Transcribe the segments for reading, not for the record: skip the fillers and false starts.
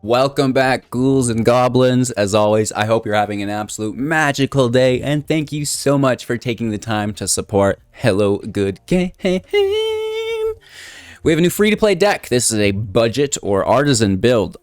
Welcome back, ghouls and goblins. As always, I hope you're having an absolute magical day, and thank you so much for taking the time to support Hello Good Game. We have a new free-to-play deck. This is a budget or artisan build.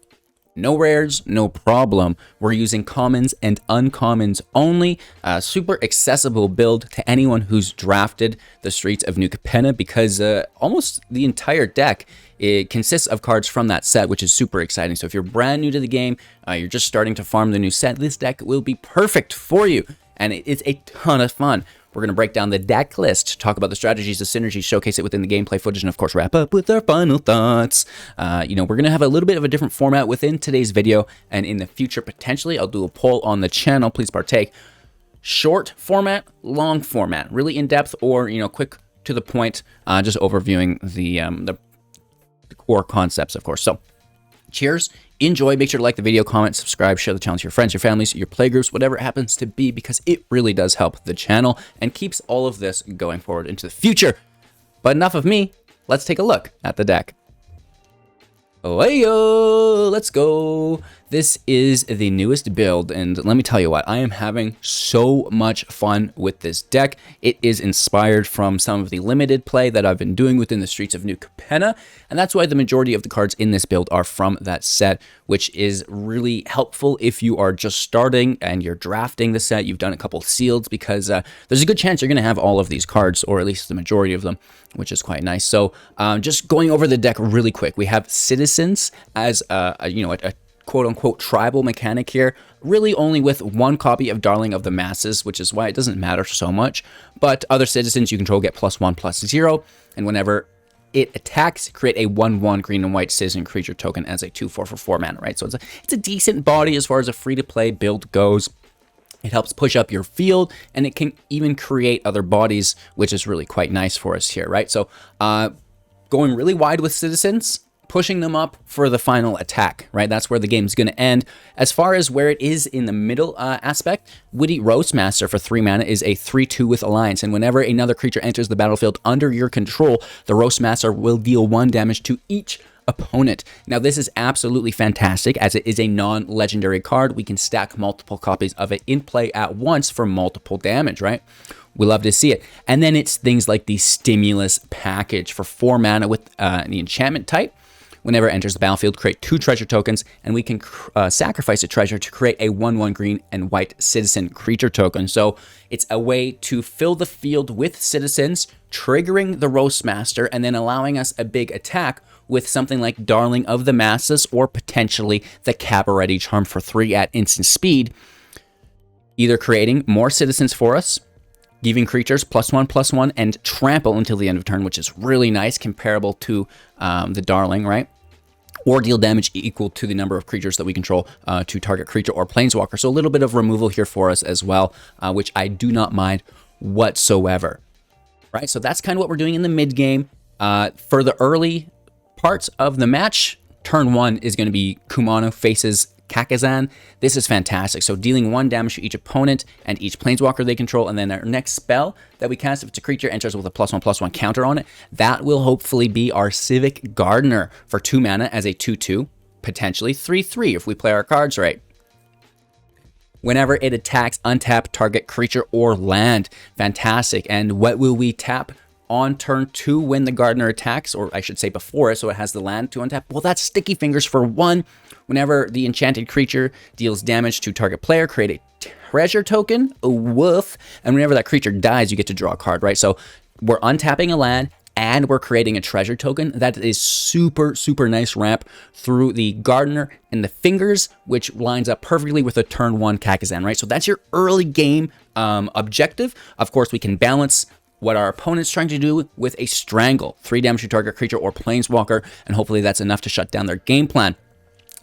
No rares, no problem. We're using commons and uncommons only. Super accessible build to anyone who's drafted the Streets of New Capenna because almost the entire deck it consists of cards from that set, which is super exciting. So if you're brand new to the game, you're just starting to farm the new set, this deck will be perfect for you. And it's a ton of fun. We're going to break down the deck list, talk about the strategies, the synergies, showcase it within the gameplay footage, and of course wrap up with our final thoughts. We're going to have a little bit of a different format within today's video, and in the future, potentially, I'll do a poll on the channel. Please partake. Short format, long format, really in-depth, or, quick to the point, just overviewing the core concepts, of course. So, cheers. Enjoy, make sure to like the video, comment, subscribe, share the channel to your friends, your families, your playgroups, whatever it happens to be, because it really does help the channel and keeps all of this going forward into the future. But enough of me, let's take a look at the deck. Oh, hey-yo, let's go. This is the newest build, and let me tell you what, I am having so much fun with this deck. It is inspired from some of the limited play that I've been doing within the Streets of New Capenna, and that's why the majority of the cards in this build are from that set, which is really helpful if you are just starting and you're drafting the set. You've done a couple sealeds, because there's a good chance you're going to have all of these cards, or at least the majority of them, which is quite nice. So just going over the deck really quick, we have Citizens as a quote-unquote tribal mechanic here, really only with one copy of Darling of the Masses, which is why it doesn't matter so much. But other citizens you control get +1/+0, and whenever it attacks, create a 1/1 green and white citizen creature token as a 2/4 for 4 mana, right? So it's a decent body as far as a free-to-play build goes. It helps push up your field, and it can even create other bodies, which is really quite nice for us here, right? So going really wide with citizens, pushing them up for the final attack, right? That's where the game's going to end. As far as where it is in the middle aspect, Witty Roastmaster for 3 mana is a 3/2 with Alliance, and whenever another creature enters the battlefield under your control, the Roastmaster will deal 1 damage to each opponent. Now, this is absolutely fantastic, as it is a non-legendary card. We can stack multiple copies of it in play at once for multiple damage, right? We love to see it. And then it's things like the Stimulus package for 4 mana with the enchantment type. Whenever it enters the battlefield, create 2 treasure tokens, and we can sacrifice a treasure to create a 1/1 green and white citizen creature token. So it's a way to fill the field with citizens, triggering the Roastmaster, and then allowing us a big attack with something like Darling of the Masses, or potentially the Cabaret Charm for 3 at instant speed, either creating more citizens for us, giving creatures +1/+1 and trample until the end of turn, which is really nice, comparable to the Darling, right? Or deal damage equal to the number of creatures that we control to target creature or planeswalker. So a little bit of removal here for us as well, which I do not mind whatsoever, right? So that's kind of what we're doing in the mid game. For the early parts of the match, turn 1 is going to be Kumano faces Kakazan. This is fantastic. So dealing 1 damage to each opponent and each planeswalker they control, and then our next spell that we cast, if it's a creature, enters with a +1/+1 counter on it. That will hopefully be our Civic Gardener for 2 mana as a 2/2, potentially 3/3 if we play our cards right. Whenever it attacks, untap target creature or land. Fantastic. And what will we tap on turn 2 when the Gardener attacks, or I should say before it, so it has the land to untap? Well, that's Sticky Fingers for 1. Whenever the enchanted creature deals damage to target player, create a treasure token, a woof, and whenever that creature dies, you get to draw a card, right? So we're untapping a land, and we're creating a treasure token. That is super, super nice ramp through the Gardener and the Fingers, which lines up perfectly with a turn 1 Kakazan, right? So that's your early game objective. Of course, we can balance what our opponent's trying to do with a Strangle, 3 damage to target creature or planeswalker, and hopefully that's enough to shut down their game plan.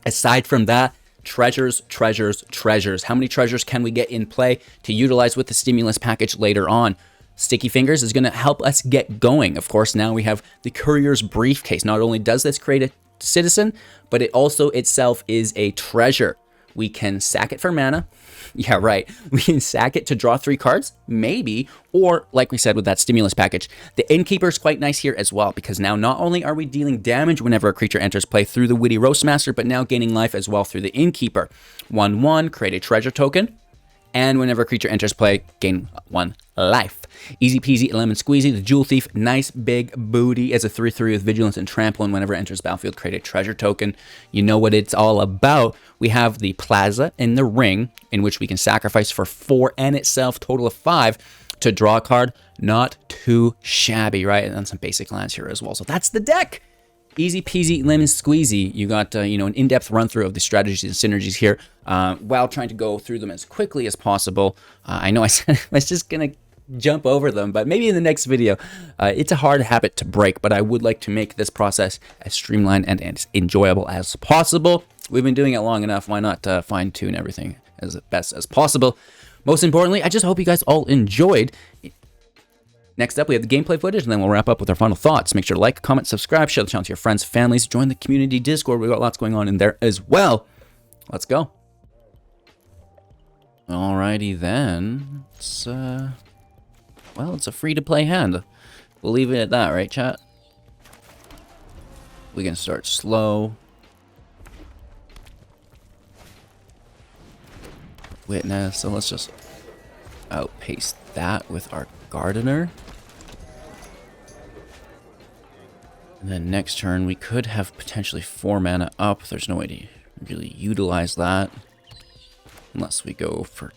Aside from that, treasures, treasures, treasures. How many treasures can we get in play to utilize with the Stimulus package later on? Sticky Fingers is going to help us get going. Of course, now we have the Courier's Briefcase. Not only does this create a citizen, but it also itself is a treasure. We can sack it for mana. Yeah, right. We can sack it to draw 3 cards, maybe. Or, like we said with that stimulus package, the Innkeeper is quite nice here as well, because now not only are we dealing damage whenever a creature enters play through the Witty Roastmaster, but now gaining life as well through the Innkeeper. 1/1, create a treasure token. And whenever a creature enters play, gain 1 life. Easy peasy, lemon squeezy. The Jewel Thief, nice big booty as a 3/3 with Vigilance and Trample. And whenever it enters battlefield, create a treasure token. You know what it's all about. We have the Plaza and the Ring, in which we can sacrifice for 4 and itself, total of 5, to draw a card. Not too shabby, right? And then some basic lands here as well. So that's the deck. Easy peasy, lemon squeezy. You got, an in-depth run-through of the strategies and synergies here while trying to go through them as quickly as possible. I know I said I was just going to jump over them, but maybe in the next video. It's a hard habit to break, but I would like to make this process as streamlined and as enjoyable as possible. We've been doing it long enough. Why not fine-tune everything as best as possible? Most importantly, I just hope you guys all enjoyed. Next up, we have the gameplay footage, and then we'll wrap up with our final thoughts. Make sure to like, comment, subscribe, share the channel to your friends, families, join the community Discord. We've got lots going on in there as well. Let's go. Alrighty then. It's a free-to-play hand. We'll leave it at that, right, chat? We can start slow. Witness, so let's just outpace that with our Gardener. And then next turn, we could have potentially 4 mana up. There's no way to really utilize that. Unless we go for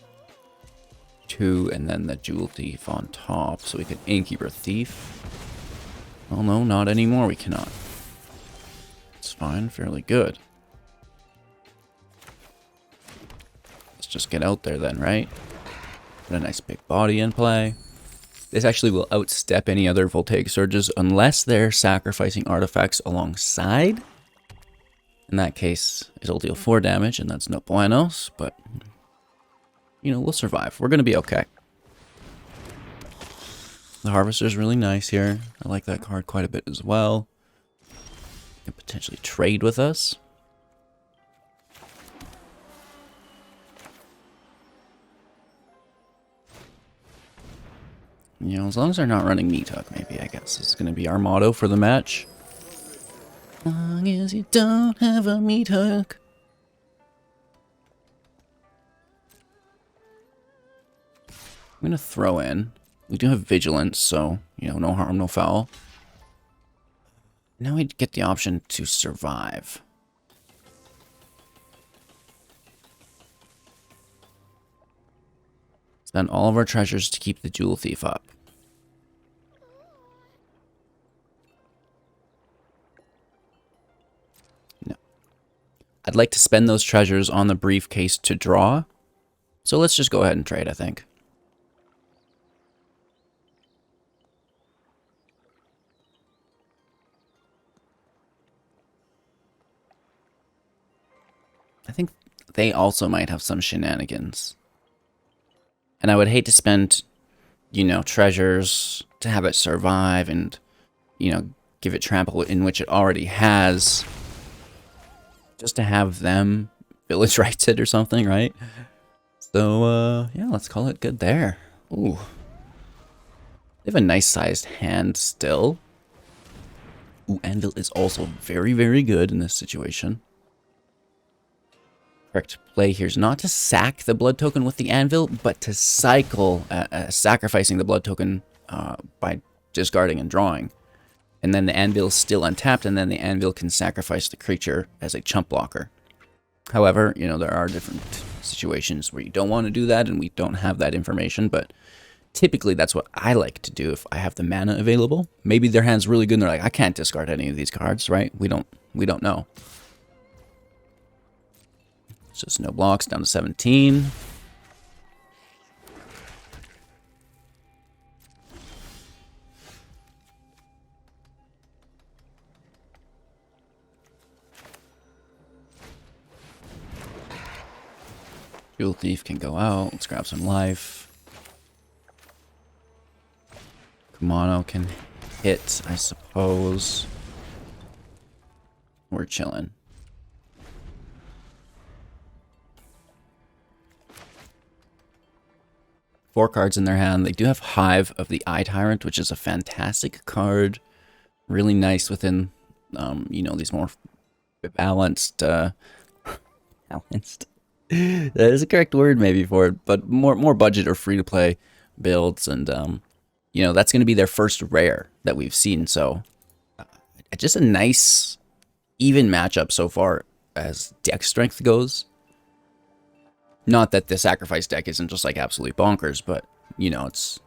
2 and then the Jewel Thief on top. So we could Innkeeper Thief. Oh no, not anymore. We cannot. It's fine. Fairly good. Let's just get out there then, right? Put a nice big body in play. This actually will outstep any other Voltaic Surges unless they're sacrificing artifacts alongside. In that case, it'll deal 4 damage, and that's no buenos, but, we'll survive. We're going to be okay. The Harvester's really nice here. I like that card quite a bit as well. Can potentially trade with us. As long as they're not running Meat Hook, maybe, I guess. This is going to be our motto for the match. As long as you don't have a Meat Hook. I'm going to throw in. We do have Vigilance, so, no harm, no foul. Now we get the option to survive. Spend all of our treasures to keep the Jewel Thief up. No. I'd like to spend those treasures on the briefcase to draw. So let's just go ahead and trade, I think. I think they also might have some shenanigans. And I would hate to spend, treasures to have it survive and, give it trample in which it already has. Just to have them village rights it or something, right? So, yeah, let's call it good there. Ooh. They have a nice sized hand still. Ooh, Anvil is also very, very good in this situation. Correct play here is not to sack the blood token with the Anvil, but to cycle, sacrificing the blood token by discarding and drawing. And then the Anvil is still untapped, and then the Anvil can sacrifice the creature as a chump blocker. However, there are different situations where you don't want to do that, and we don't have that information, but typically that's what I like to do if I have the mana available. Maybe their hand's really good, and they're like, I can't discard any of these cards, right? We don't know. Just no blocks, down to 17. Jewel Thief can go out. Let's grab some life. Kumano can hit, I suppose. We're chilling. 4 cards in their hand. They do have Hive of the Eye Tyrant, which is a fantastic card. Really nice within, you know, these more balanced, balanced. That is a correct word maybe for it, but more budget or free to play builds, and you know, that's going to be their first rare that we've seen. So just a nice even matchup so far as deck strength goes. Not that the sacrifice deck isn't just like absolutely bonkers, but you know, it's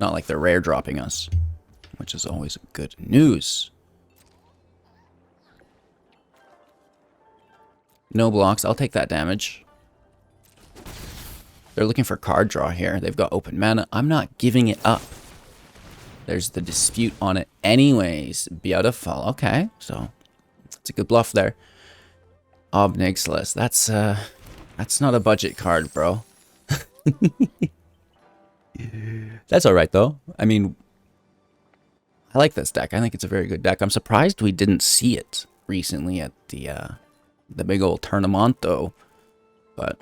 not like they're rare dropping us, which is always good news. No blocks, I'll take that damage. They're looking for card draw here. They've got open mana. I'm not giving it up. There's the dispute on it anyways. Beautiful. Okay, so it's a good bluff there. Decklist. That's not a budget card, bro. That's alright though. I mean, I like this deck. I think it's a very good deck. I'm surprised we didn't see it recently at the big old tournament though. But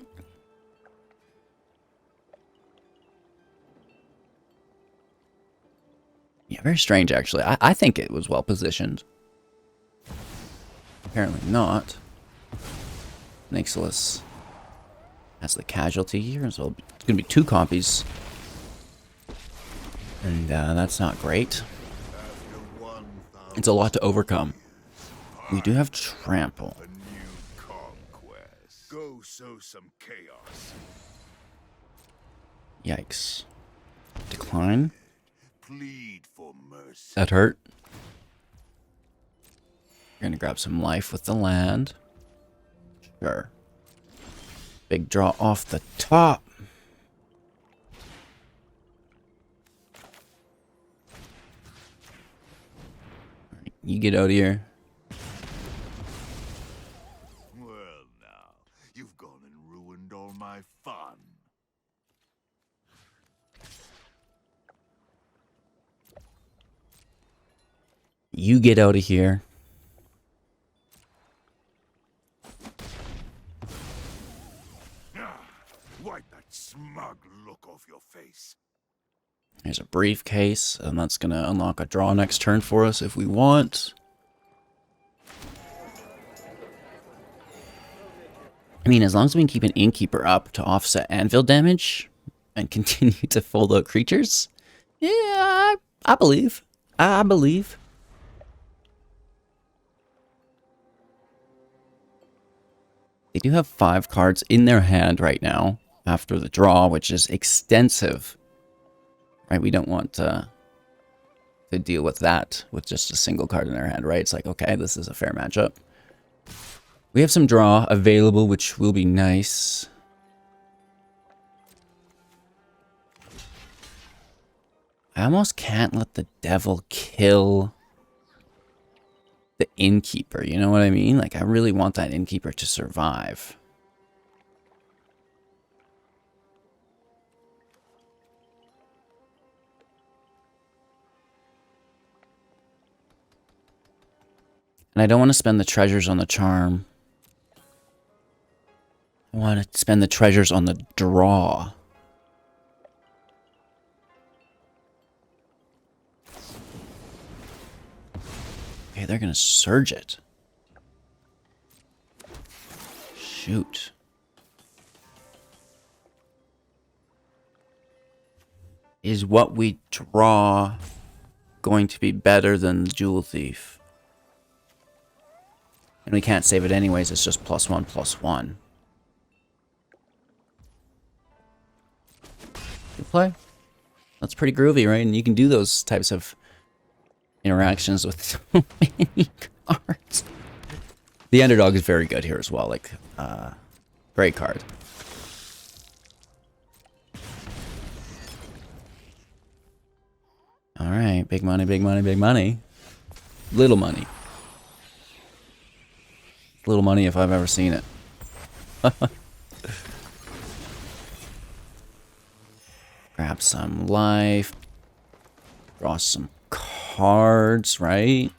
yeah, very strange actually. I think it was well positioned. Apparently not. Decklist has the casualty here, so it's going to be 2 copies. And that's not great. It's a lot to overcome. We do have trample. Go sow some chaos. Yikes. Decline. Plead for mercy. That hurt. You're going to grab some life with the land. Sure. Big draw off the top. You get out of here. Well, now, you've gone and ruined all my fun. You get out of here. Wipe that smug look off your face. Here's a briefcase, and that's going to unlock a draw next turn for us if we want. I mean, as long as we can keep an Innkeeper up to offset anvil damage and continue to fold out creatures, yeah, I believe. I believe. They do have 5 cards in their hand right now after the draw, which is extensive. Right, we don't want to deal with that with just a single card in our hand, right? It's like, okay, this is a fair matchup. We have some draw available, which will be nice. I almost can't let the devil kill the Innkeeper, you know what I mean? Like, I really want that Innkeeper to survive. And I don't want to spend the treasures on the charm. I want to spend the treasures on the draw. Okay, they're going to surge it. Shoot. Is what we draw going to be better than the Jewel Thief? And we can't save it anyways, it's just +1/+1. Good play. That's pretty groovy, right? And you can do those types of interactions with so many cards. The underdog is very good here as well. Like, great card. Alright, big money, big money, big money. Little money. Little money if I've ever seen it. Grab some life. Draw some cards, right?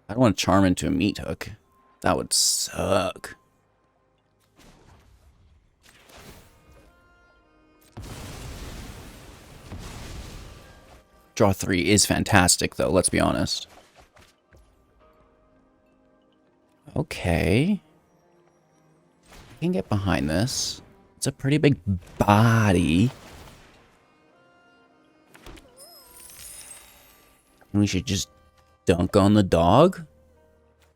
I don't want to charm into a meat hook. That would suck. Draw 3 is fantastic, though, let's be honest. Okay. I can get behind this. It's a pretty big body. We should just dunk on the dog?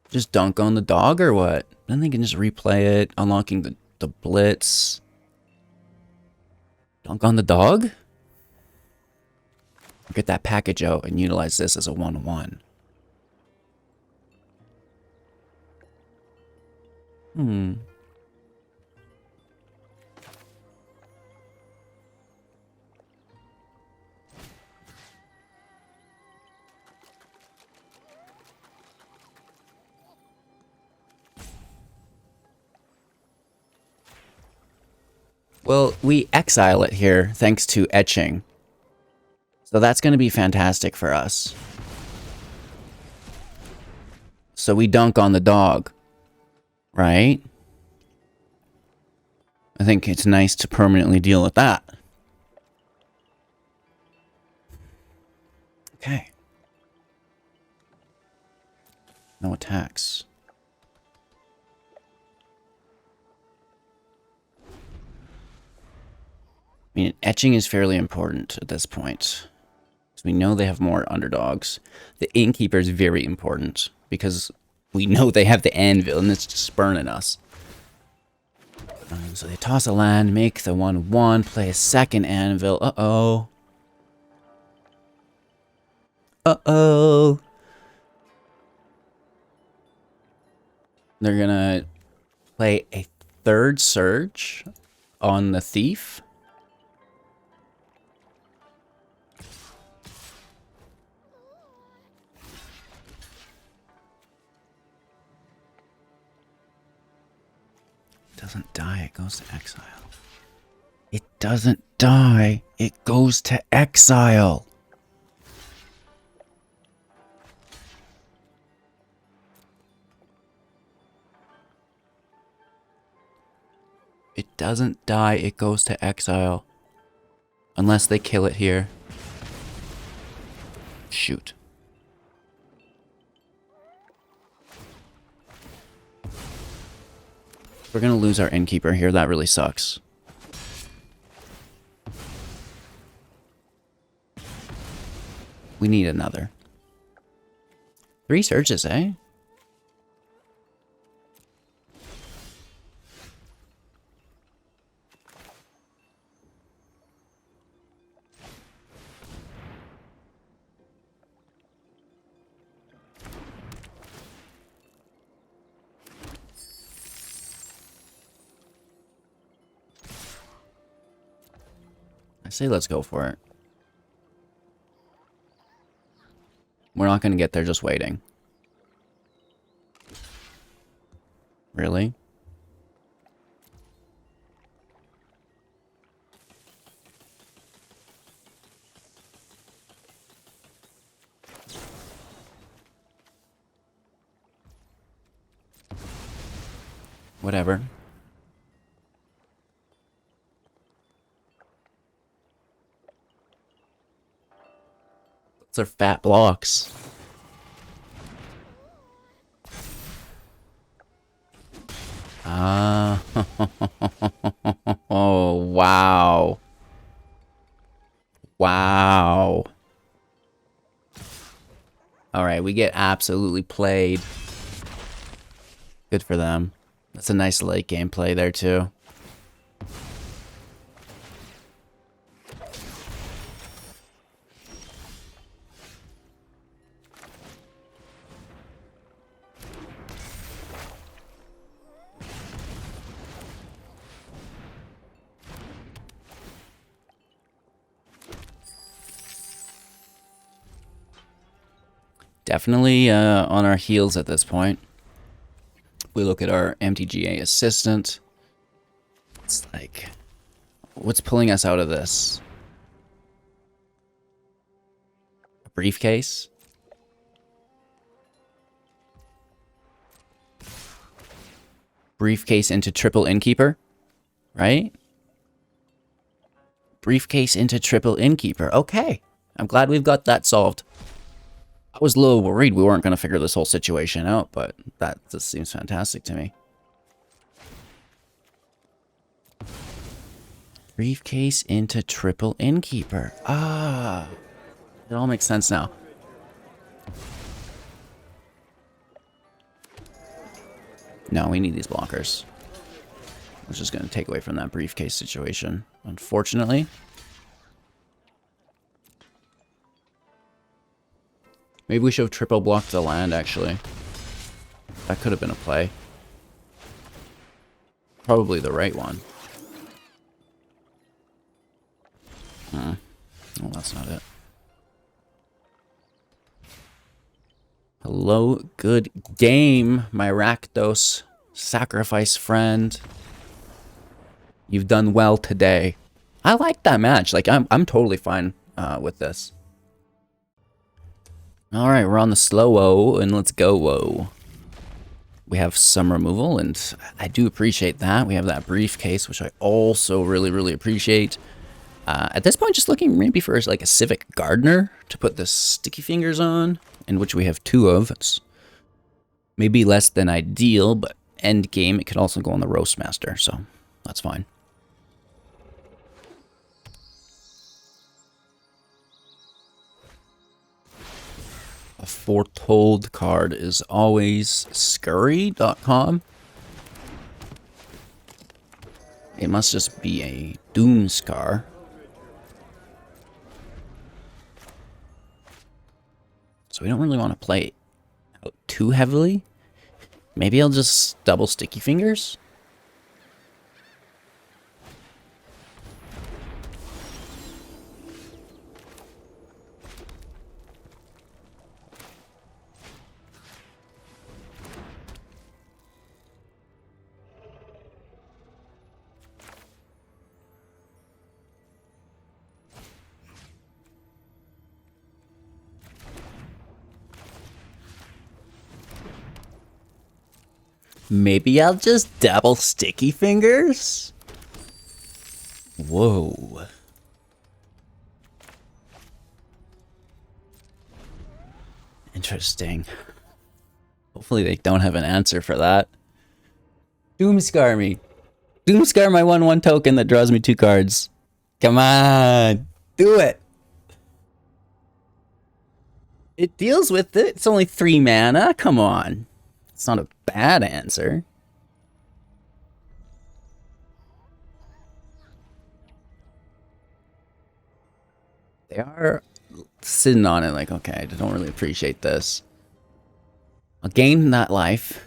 Just dunk on the dog or what? Then they can just replay it, unlocking the blitz. Dunk on the dog? Get that package out and utilize this as a 1-1. Well, we exile it here thanks to etching. So that's going to be fantastic for us. So we dunk on the dog, right? I think it's nice to permanently deal with that. Okay. No attacks. I mean, etching is fairly important at this point. We know they have more underdogs. The Innkeeper is very important because we know they have the Anvil and it's just spurning us. So they toss a land, make the 1-1, play a second Anvil. Uh-oh. Uh-oh. They're gonna play a third Surge on the Thief. Doesn't die, it goes to exile. It doesn't die, it goes to exile. It doesn't die, it goes to exile. Unless they kill it here. Shoot. We're gonna lose our Innkeeper here. That really sucks. We need another. 3 Surges, eh? I say let's go for it. We're not going to get there just waiting. Really? Whatever. Those are fat blocks. Ah. Oh, wow. Wow. Alright, we get absolutely played. Good for them. That's a nice late game play there, too. Definitely on our heels at this point. We look at our MTGA assistant. It's like, what's pulling us out of this? A briefcase? Briefcase into triple Innkeeper, right? Briefcase into triple Innkeeper. Okay. I'm glad we've got that solved. I was a little worried we weren't going to figure this whole situation out, but that just seems fantastic to me. Briefcase into triple innkeeper. Ah, it all makes sense now. No, we need these blockers. Which is going to take away from that briefcase situation, unfortunately. Maybe we should have triple blocked the land, actually. That could have been a play. Probably the right one. Well, that's not it. Hello, good game, my Rakdos sacrifice friend. You've done well today. I like that match. Like, I'm totally fine with this. All right, we're on the slow-o, and let's go-o. We have some removal, and I do appreciate that. We have that briefcase, which I also really, really appreciate. At this point, just looking maybe for like a Civic Gardener to put the sticky fingers on, in which we have 2 of. It's maybe less than ideal, but end game, it could also go on the Roastmaster, so that's fine. A foretold card is always scurry.com. It must just be a Doom Scar. So we don't really want to play out too heavily. Maybe I'll just double sticky fingers. Maybe I'll just double sticky fingers? Whoa. Interesting. Hopefully they don't have an answer for that. Doomscar me. Doomscar my 1/1 token that draws me 2 cards. Come on. Do it. It deals with it. It's only 3 mana. Come on. It's not a bad answer. They are sitting on it like, okay, I don't really appreciate this. I'll gain that life.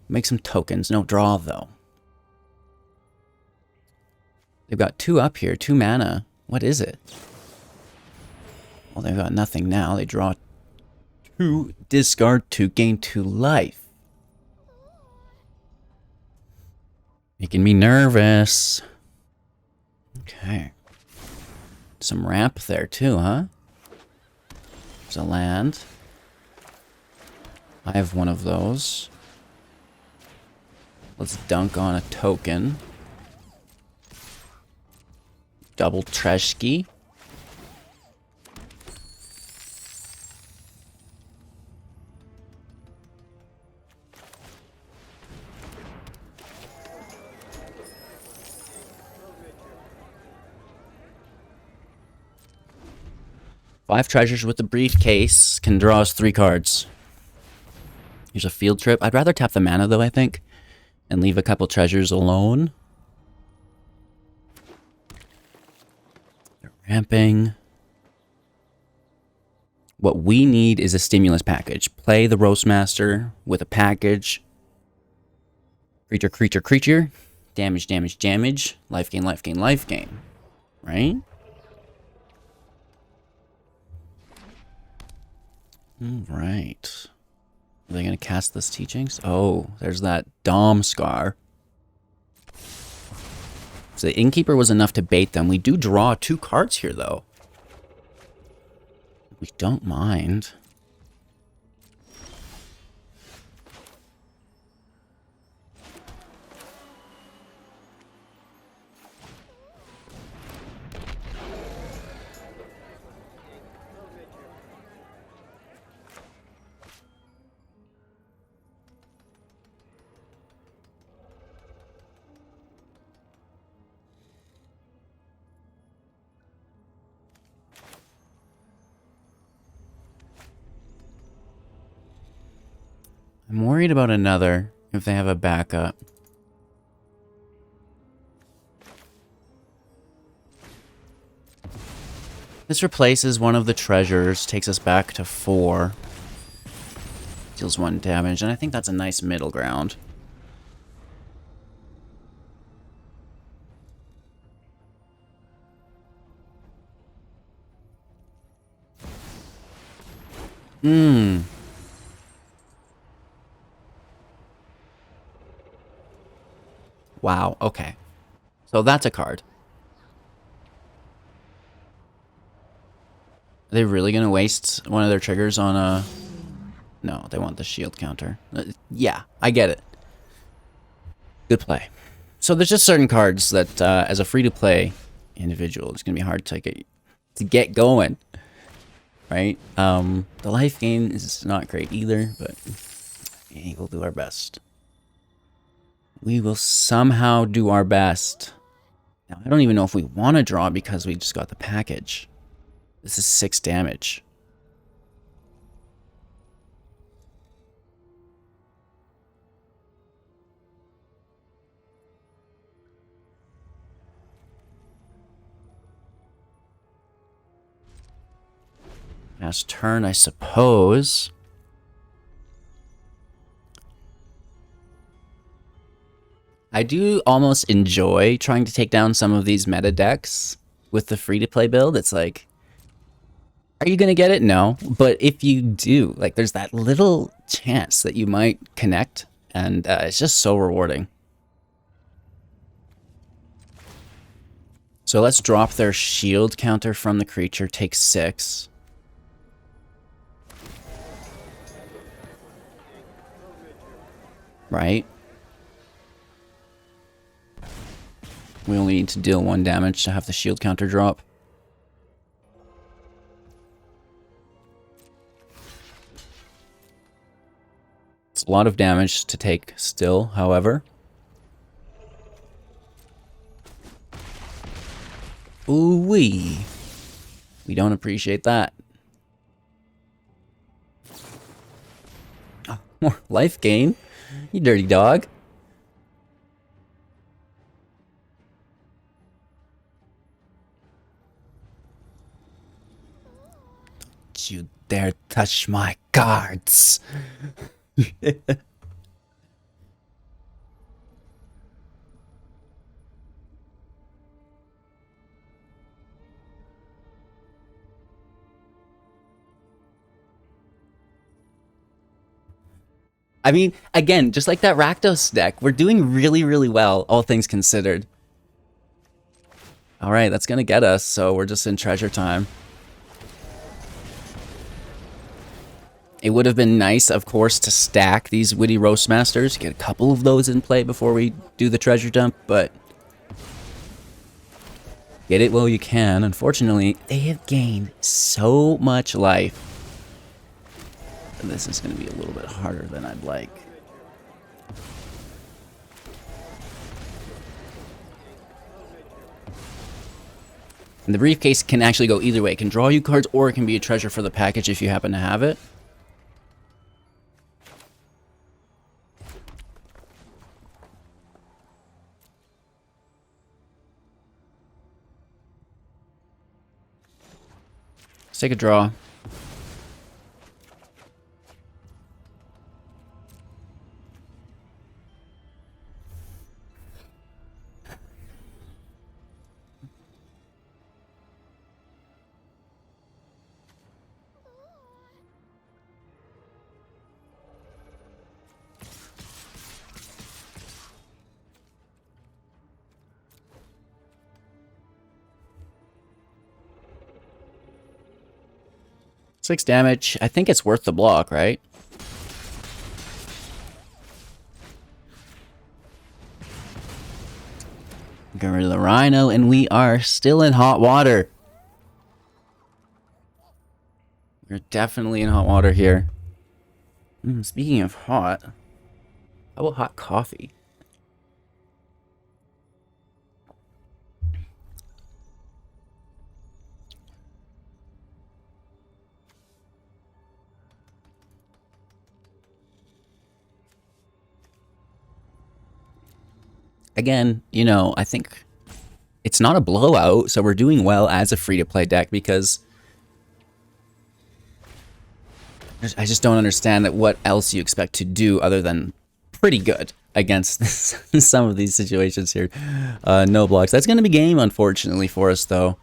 Make some tokens. No draw, though. They've got 2 up here. 2 mana. What is it? Well, they've got nothing now. They draw 2, discard 2, gain 2 life. Making me nervous. Okay. Some ramp there too, huh? There's a land. I have one of those. Let's dunk on a token. Double Treshki. Five treasures with the briefcase can draw us 3 cards. Here's a field trip. I'd rather tap the mana though, I think, and leave a couple treasures alone. They're ramping. What we need is a stimulus package. Play the Roastmaster with a package. Creature, creature, creature. Damage, damage, damage. Life gain, life gain, life gain. Right? Alright. Are they going to cast this teachings? Oh, there's that Dom Scar. So the Innkeeper was enough to bait them. We do draw 2 cards here, though. We don't mind. I'm worried about another if they have a backup. This replaces one of the treasures, takes us back to 4. Deals 1 damage, and I think that's a nice middle ground. Wow, okay. So that's a card. Are they really gonna waste one of their triggers on a... No, they want the shield counter. Yeah, I get it. Good play. So there's just certain cards that, as a free-to-play individual, it's gonna be hard to get going, right? The life gain is not great either, but we'll do our best. We will somehow do our best. Now, I don't even know if we want to draw because we just got the package. This is 6 damage. Last turn, I suppose. I do almost enjoy trying to take down some of these meta decks with the free-to-play build. It's like, are you going to get it? No. But if you do, like, there's that little chance that you might connect, and it's just so rewarding. So let's drop their shield counter from the creature, take 6. Right? We only need to deal 1 damage to have the shield counter drop. It's a lot of damage to take still, however. Ooh-wee. We don't appreciate that. Oh, more life gain? You dirty dog. Don't you dare touch my cards. I mean, again, just like that Rakdos deck, we're doing really, really well, all things considered. All right, that's going to get us, so we're just in treasure time. It would have been nice, of course, to stack these Witty Roastmasters, get a couple of those in play before we do the treasure dump, but get it while you can. Unfortunately, they have gained so much life. And this is going to be a little bit harder than I'd like. And the briefcase can actually go either way. It can draw you cards, or it can be a treasure for the package if you happen to have it. Let's take a draw. Six damage. I think it's worth the block, right? Get rid of the Rhino, and we are still in hot water. We're definitely in hot water here. Speaking of hot, how about hot coffee? again, you know, I think it's not a blowout, so we're doing well as a free-to-play deck because I just don't understand that what else you expect to do other than pretty good against some of these situations here. No blocks. That's going to be game, unfortunately, for us, though.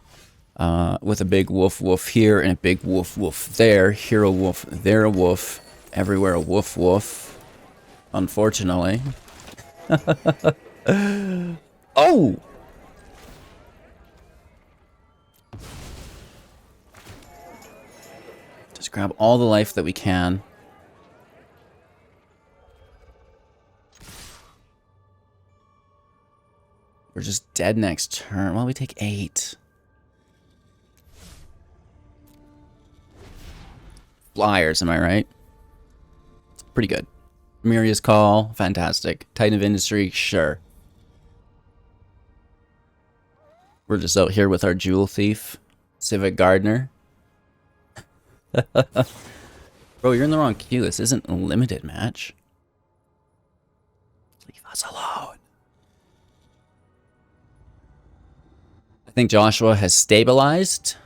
With a big woof woof here and a big woof woof there. Here a woof, there a woof. Everywhere a woof woof. Unfortunately. Oh! Just grab all the life that we can. We're just dead next turn. Well, we take 8. Flyers, am I right? Pretty good. Miria's Call, fantastic. Titan of Industry, sure. We're just out here with our Jewel Thief. Civic Gardener. Bro, you're in the wrong queue. This isn't a limited match. Leave us alone. I think Joshua has stabilized.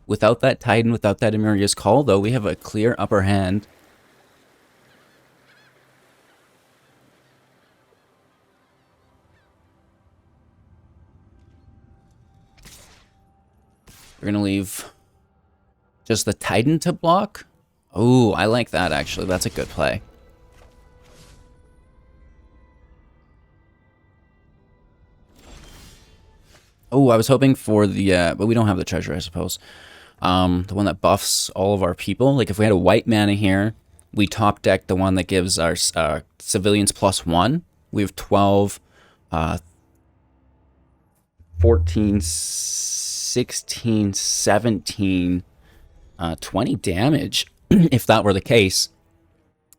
Without that Titan, without that Amiria's Call, though, we have a clear upper hand. We're going to leave just the Titan to block. Oh, I like that, actually. That's a good play. Oh, I was hoping for the, but we don't have the treasure, I suppose. The one that buffs all of our people. Like, if we had a white mana here, we top deck the one that gives our civilians +1. We have 12, 14, 16, 17, 20 damage, if that were the case.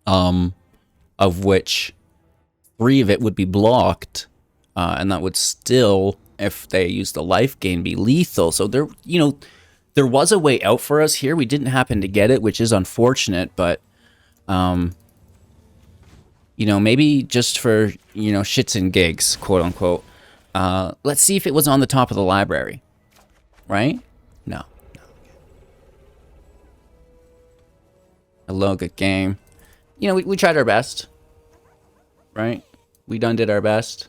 Of which 3 of it would be blocked, and that would still, if they use the life gain, be lethal. So there, you know, there was a way out for us here. We didn't happen to get it, which is unfortunate, but, you know, maybe just for, you know, shits and gigs, quote unquote, let's see if it was on the top of the library, right? No. Hello, good game. You know, we tried our best, right? We done did our best.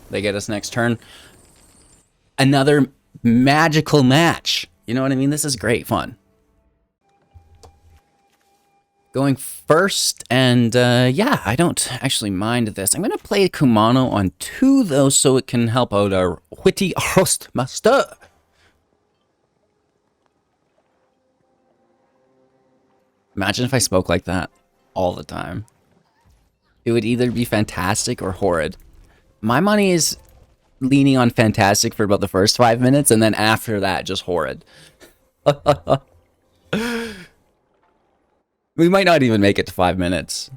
They get us next turn. Another magical match. You know what I mean? This is great fun. Going first, and yeah, I don't actually mind this. I'm going to play Kumano on 2, though, so it can help out our witty hostmaster. Imagine if I spoke like that all the time. It would either be fantastic or horrid. My money is leaning on fantastic for about the first 5 minutes, and then after that, just horrid. We might not even make it to 5 minutes.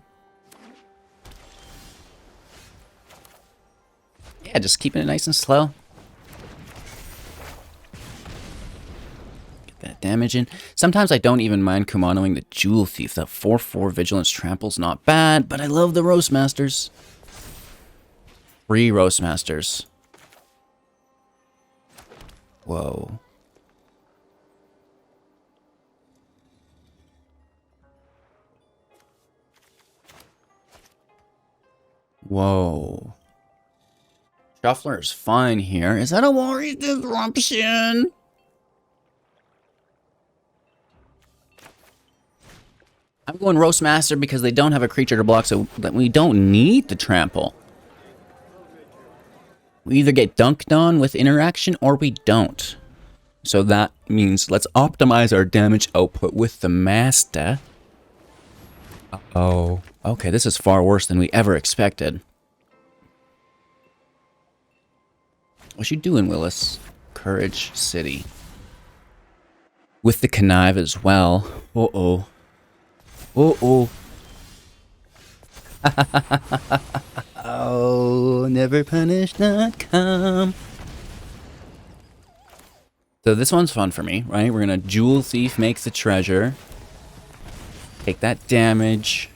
Yeah, just keeping it nice and slow. Get that damage in. Sometimes I don't even mind Kumanoing the Jewel Thief. That 4/4 Vigilance Trample's not bad, but I love the Roastmasters. 3 Roastmasters. Whoa. Whoa. Shuffler is fine here. Is that a Warrior Disruption? I'm going Roastmaster because they don't have a creature to block, so that we don't need to trample. We either get dunked on with interaction or we don't. So that means let's optimize our damage output with the Master. Uh-oh. Okay, this is far worse than we ever expected. What you doing, Willis? Courage City. With the connive as well. Uh-oh. Uh-oh. Oh, neverpunish.com. So this one's fun for me, right? We're gonna Jewel Thief, make the treasure. Take that damage.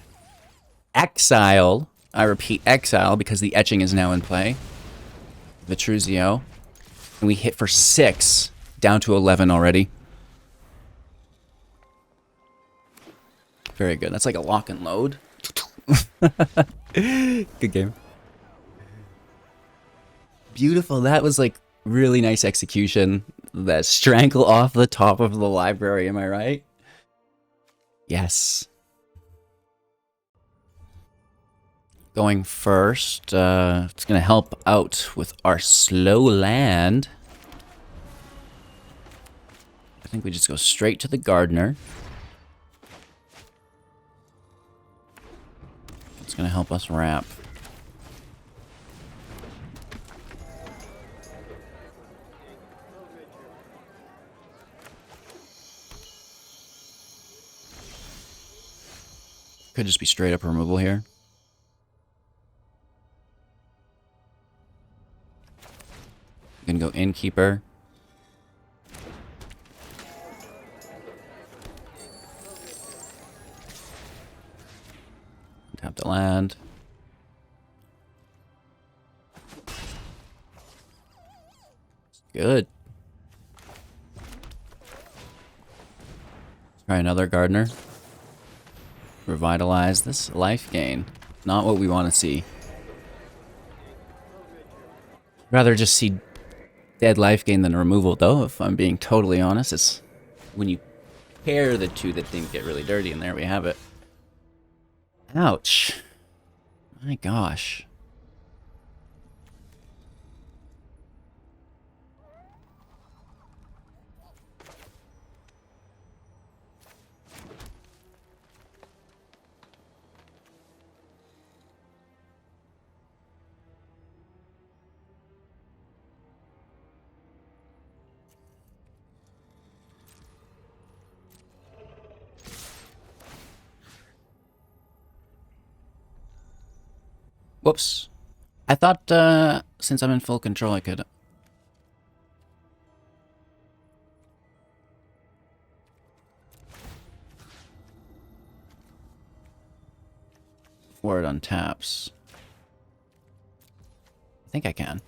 Exile. I repeat, exile, because the etching is now in play. Vitruzio. And we hit for 6. Down to 11 already. Very good. That's like a lock and load. Good game. Beautiful. That was like really nice execution. That strangle off the top of the library, am I right? Yes. Going first. It's going to help out with our slow land. I think we just go straight to the gardener. It's going to help us wrap. Could just be straight up removal here. Gonna go innkeeper. Tap the land. Good. Try another gardener. Revitalize this life gain. Not what we want to see. Rather just see dead life gain than removal, though, if I'm being totally honest. It's when you pair the two that things get really dirty, and there we have it. Ouch. My gosh. Whoops. I thought, since I'm in full control, I could... Word on taps. I think I can.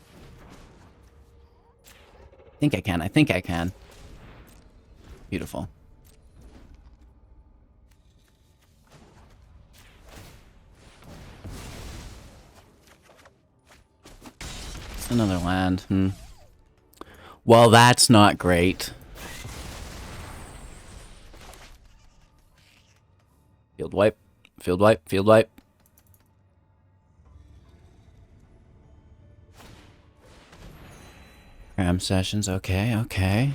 I think I can. Beautiful. Another land. Well, that's not great. Field wipe. Field wipe. Field wipe. Cram sessions. Okay, okay.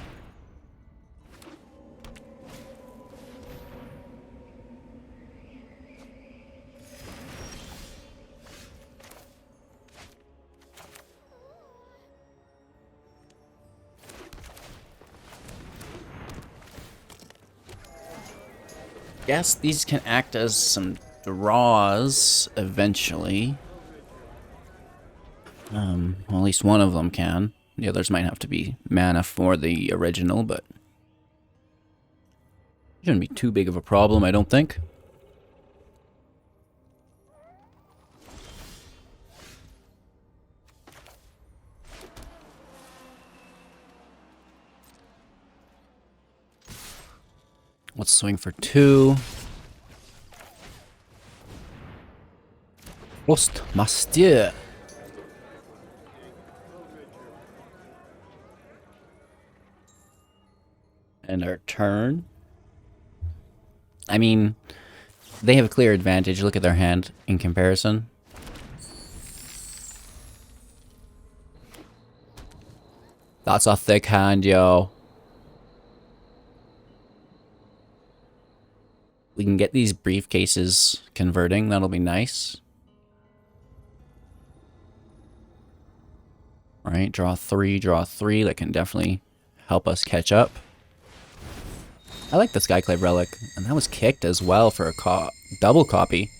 Guess these can act as some draws eventually. Well, at least one of them can. The others might have to be mana for the original, but shouldn't be too big of a problem, I don't think. Let's swing for 2. Prost, Mastier. And our turn. I mean, they have a clear advantage. Look at their hand in comparison. That's a thick hand, yo. We can get these briefcases converting. That'll be nice. All right, draw 3, draw 3. That can definitely help us catch up. I like the Skyclave Relic, and that was kicked as well for a double copy.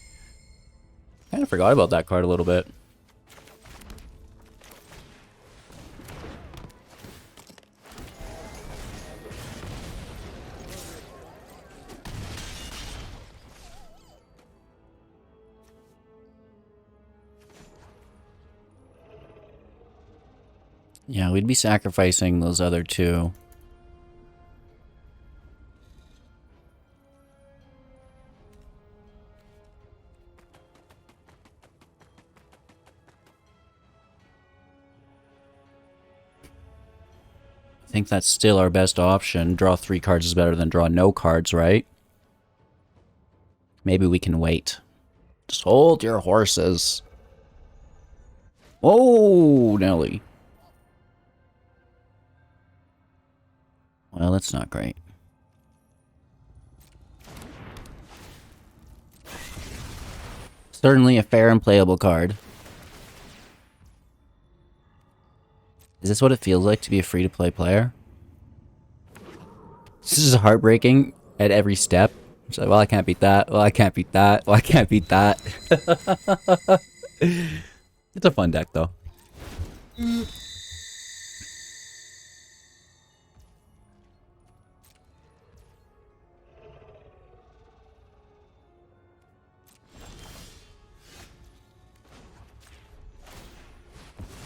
Kind of forgot about that card a little bit. Yeah, we'd be sacrificing those other two. I think that's still our best option. Draw 3 cards is better than draw no cards, right? Maybe we can wait. Just hold your horses. Oh, Nelly. Well, that's not great. Certainly a fair and playable card. Is this what it feels like to be a free-to-play player? This is heartbreaking at every step. It's like, well, I can't beat that. Well, I can't beat that. Well, I can't beat that. It's a fun deck, though.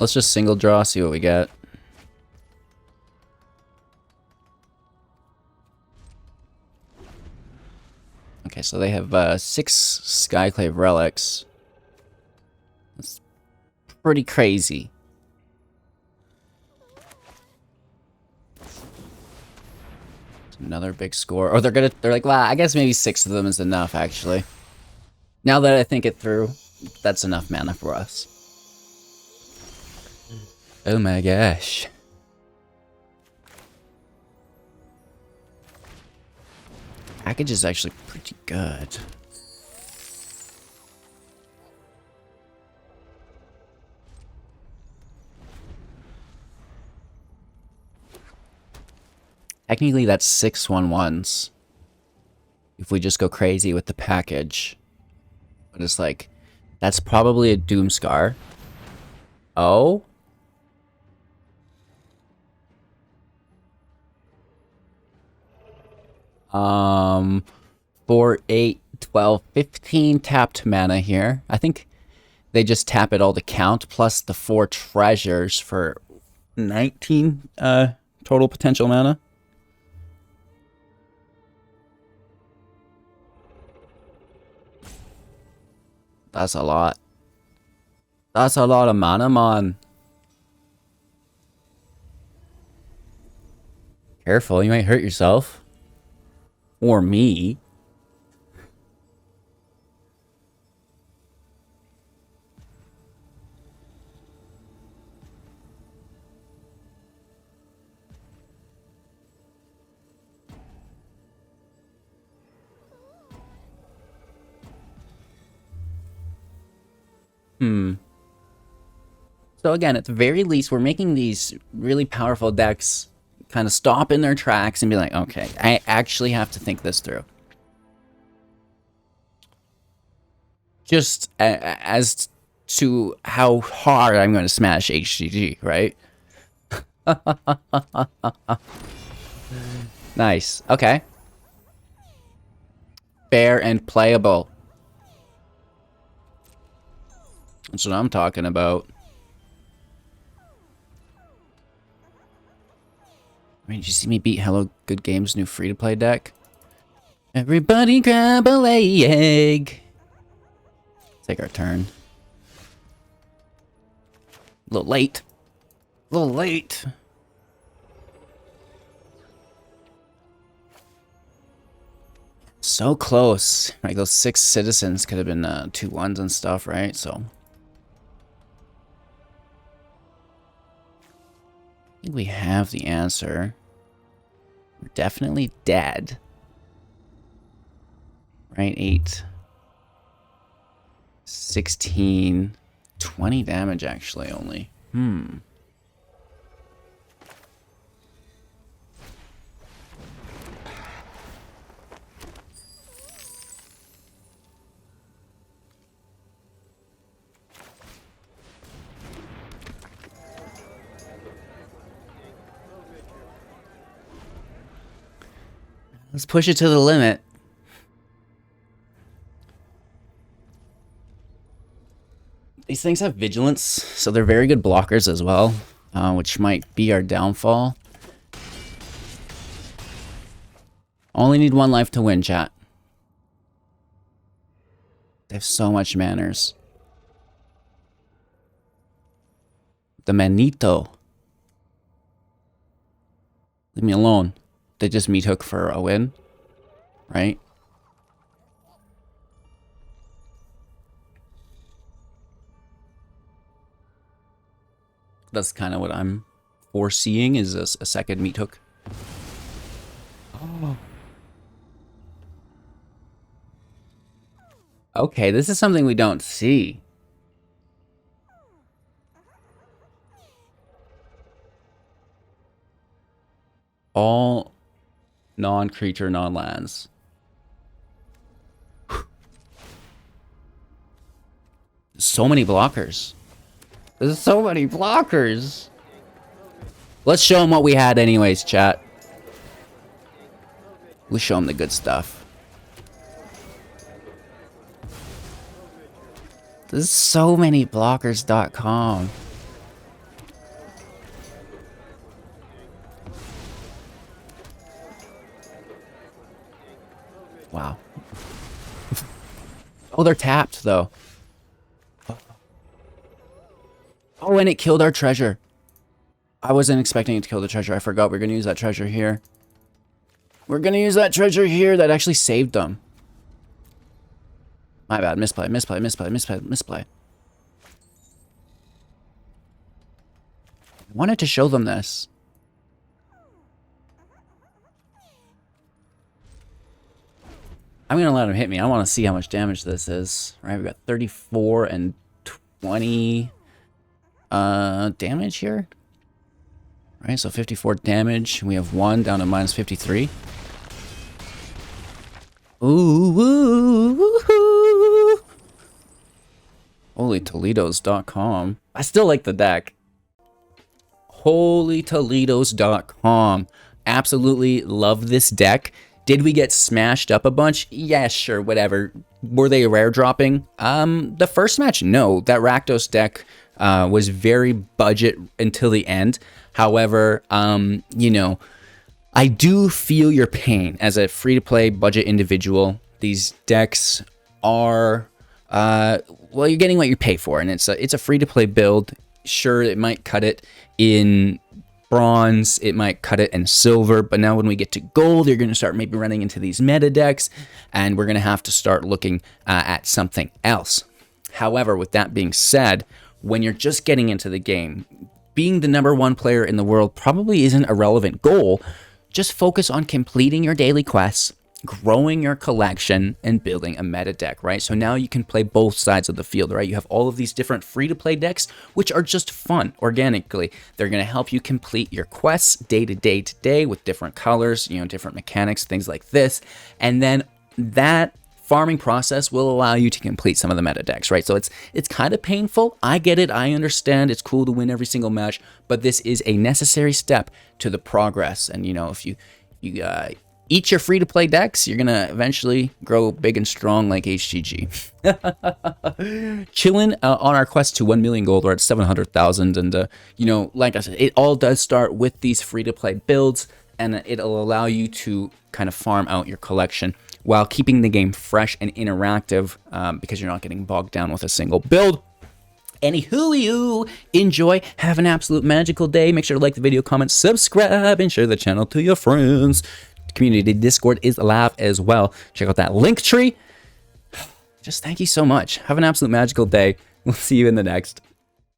Let's just single draw, see what we get. Okay, so they have 6 Skyclave relics. That's pretty crazy. Another big score. Or they're like, well, I guess maybe 6 of them is enough, actually. Now that I think it through, that's enough mana for us. Oh my gosh. Package is actually pretty good. Technically, that's 6 1/1s. If we just go crazy with the package. But it's like, that's probably a Doomscar. Oh? 4, 8, 12, 15 tapped mana here. I think they just tap it all to count, plus the 4 treasures for 19 total potential mana. That's a lot. That's a lot of mana, man. Careful, you might hurt yourself. Or me. So again, at the very least, we're making these really powerful decks kind of stop in their tracks and be like, okay, I actually have to think this through. Just as to how hard I'm going to smash HGG, right? Nice. Okay. Fair and playable. That's what I'm talking about. I mean, did you see me beat Hello Good Games' new free-to-play deck? Everybody grab a leg. Take our turn. A little late. A little late. So close. Like, those 6 citizens could have been 2 1s and stuff, right? So I think we have the answer. We're definitely dead. Right, 8. 16. 20 damage, actually, only. Let's push it to the limit. These things have vigilance, so they're very good blockers as well. which might be our downfall. Only need 1 life to win, chat. They have so much manners. The Manito. Leave me alone. They just meat hook for a win, right? That's kind of what I'm foreseeing, is a second meat hook. Oh. Okay, this is something we don't see. All non-creature, non-lands. So many blockers. There's so many blockers. Let's show them what we had anyways, chat. We'll show them the good stuff. There's so many blockers.com. Wow. Oh, they're tapped though. Oh, and it killed our treasure. I wasn't expecting it to kill the treasure. I forgot we're going to use that treasure here. We're going to use that treasure here. That actually saved them. My bad. Misplay, misplay, misplay, misplay, misplay. I wanted to show them this. I'm going to let him hit me. I want to see how much damage this is. All right, we've got 34 and 20 damage here. All right, so 54 damage. We have 1 down to minus 53. Ooh, ooh, ooh. HolyToledos.com. I still like the deck. HolyToledos.com. Absolutely love this deck. Did we get smashed up a bunch? Yeah, sure, whatever. Were they rare dropping? The first match, no. That Rakdos deck was very budget until the end. However, you know, I do feel your pain as a free-to-play budget individual. These decks are, well, you're getting what you pay for, and it's a free-to-play build. Sure, it might cut it in bronze, it might cut it in silver, but now when we get to gold, you're going to start maybe running into these meta decks, and we're going to have to start looking at something else. However, with that being said, when you're just getting into the game, being the #1 player in the world probably isn't a relevant goal. Just focus on completing your daily quests, growing your collection, and building a meta deck, right? So now you can play both sides of the field, right? You have all of these different free-to-play decks, which are just fun organically. They're going to help you complete your quests day to day to day with different colors, you know, different mechanics, things like this. And then that farming process will allow you to complete some of the meta decks, right? So it's kind of painful. I get it. I understand. It's cool to win every single match, but this is a necessary step to the progress. And, you know, if you eat your free-to-play decks, you're going to eventually grow big and strong like HGG. Chilling on our quest to 1 million gold. We're at 700,000. And, you know, like I said, it all does start with these free-to-play builds, and it'll allow you to kind of farm out your collection while keeping the game fresh and interactive, because you're not getting bogged down with a single build. Anywho, enjoy, have an absolute magical day. Make sure to like the video, comment, subscribe, and share the channel to your friends. The community Discord is live as well. Check out that link tree. Just thank you so much. Have an absolute magical day. We'll see you in the next.